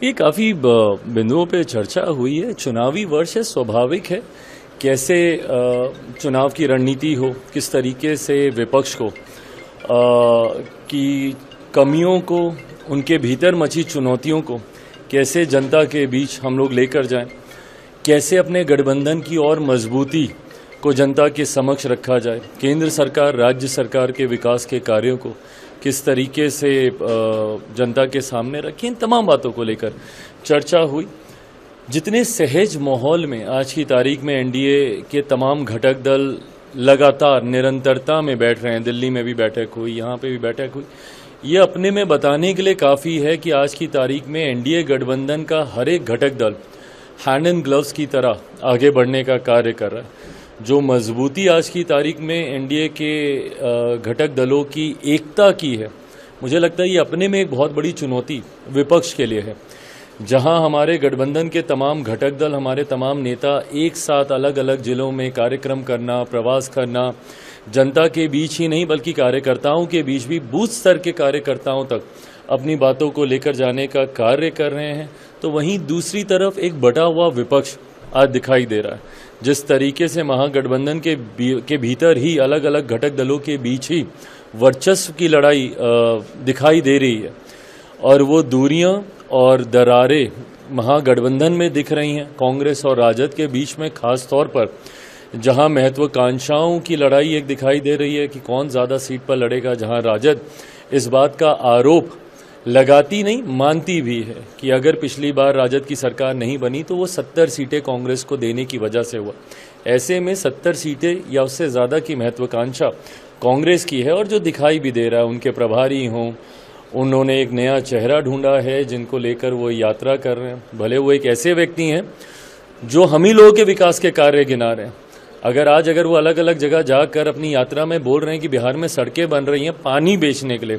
ये काफ़ी बिंदुओं पे चर्चा हुई है। चुनावी वर्ष है, स्वाभाविक है कैसे चुनाव की रणनीति हो, किस तरीके से विपक्ष को की कमियों को, उनके भीतर मची चुनौतियों को कैसे जनता के बीच हम लोग लेकर जाएं, कैसे अपने गठबंधन की और मजबूती को जनता के समक्ष रखा जाए, केंद्र सरकार राज्य सरकार के विकास के कार्यों को किस तरीके से जनता के सामने रखें, इन तमाम बातों को लेकर चर्चा हुई। जितने सहज माहौल में आज की तारीख में एनडीए के तमाम घटक दल लगातार निरंतरता में बैठ रहे हैं, दिल्ली में भी बैठक हुई, यहाँ पे भी बैठक हुई, ये अपने में बताने के लिए काफ़ी है कि आज की तारीख में एनडीए गठबंधन का हर एक घटक दल हैंड एंड ग्लव्स की तरह आगे बढ़ने का कार्य कर रहा है। जो मजबूती आज की तारीख में एनडीए के घटक दलों की एकता की है, मुझे लगता है ये अपने में एक बहुत बड़ी चुनौती विपक्ष के लिए है। जहां हमारे गठबंधन के तमाम घटक दल, हमारे तमाम नेता एक साथ अलग अलग जिलों में कार्यक्रम करना, प्रवास करना, जनता के बीच ही नहीं बल्कि कार्यकर्ताओं के बीच भी, बूथ स्तर के कार्यकर्ताओं तक अपनी बातों को लेकर जाने का कार्य कर रहे हैं, तो वहीं दूसरी तरफ एक बटा हुआ विपक्ष आज दिखाई दे रहा है। जिस तरीके से महागठबंधन के भीतर ही अलग अलग घटक दलों के बीच ही वर्चस्व की लड़ाई दिखाई दे रही है और वो दूरियां और दरारें महागठबंधन में दिख रही हैं, कांग्रेस और राजद के बीच में खास तौर पर जहां महत्वाकांक्षाओं की लड़ाई एक दिखाई दे रही है कि कौन ज़्यादा सीट पर लड़ेगा, जहां राजद इस बात का आरोप लगाती नहीं मानती भी है कि अगर पिछली बार राजद की सरकार नहीं बनी तो वो 70 सीटें कांग्रेस को देने की वजह से हुआ। ऐसे में 70 सीटें या उससे ज़्यादा की महत्वाकांक्षा कांग्रेस की है और जो दिखाई भी दे रहा है, उनके प्रभारी हों, उन्होंने एक नया चेहरा ढूंढा है जिनको लेकर वो यात्रा कर रहे हैं। भले वो एक ऐसे व्यक्ति हैं जो हम ही लोगों के विकास के कार्य गिना रहे हैं। अगर वो अलग अलग जगह जाकर अपनी यात्रा में बोल रहे हैं कि बिहार में सड़कें बन रही हैं पानी बेचने के लिए,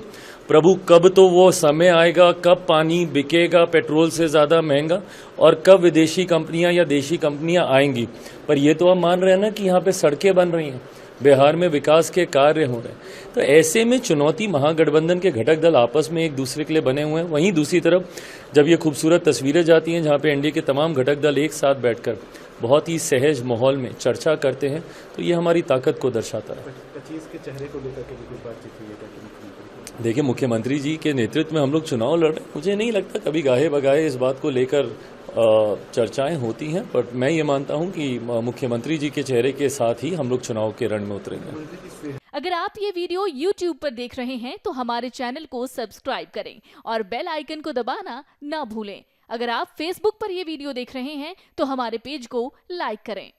प्रभु कब तो वो समय आएगा, कब पानी बिकेगा पेट्रोल से ज़्यादा महंगा और कब विदेशी कंपनियां या देशी कंपनियां आएंगी। पर ये तो हम मान रहे हैं ना कि यहाँ पे सड़कें बन रही हैं, बिहार में विकास के कार्य हो रहे हैं। तो ऐसे में चुनौती महागठबंधन के घटक दल आपस में एक दूसरे के लिए बने हुए हैं। वहीं दूसरी तरफ जब ये खूबसूरत तस्वीरें जाती हैं जहाँ पे एनडीए के तमाम घटक दल एक साथ बैठकर बहुत ही सहज माहौल में चर्चा करते हैं, तो ये हमारी ताकत को दर्शाता है। 25 के चेहरे को लेकर के भी बातचीत हुई है। देखिए, मुख्यमंत्री जी के नेतृत्व में हम लोग चुनाव लड़ रहे हैं, मुझे नहीं लगता कभी गाहे बगाहे इस बात को लेकर चर्चाएं होती हैं, बट मैं ये मानता हूं कि मुख्यमंत्री जी के चेहरे के साथ ही हम लोग चुनाव के रण में उतरेंगे। अगर आप ये वीडियो YouTube पर देख रहे हैं तो हमारे चैनल को सब्सक्राइब करें और बेल आइकन को दबाना ना भूलें। अगर आप Facebook पर ये वीडियो देख रहे हैं तो हमारे पेज को लाइक करें।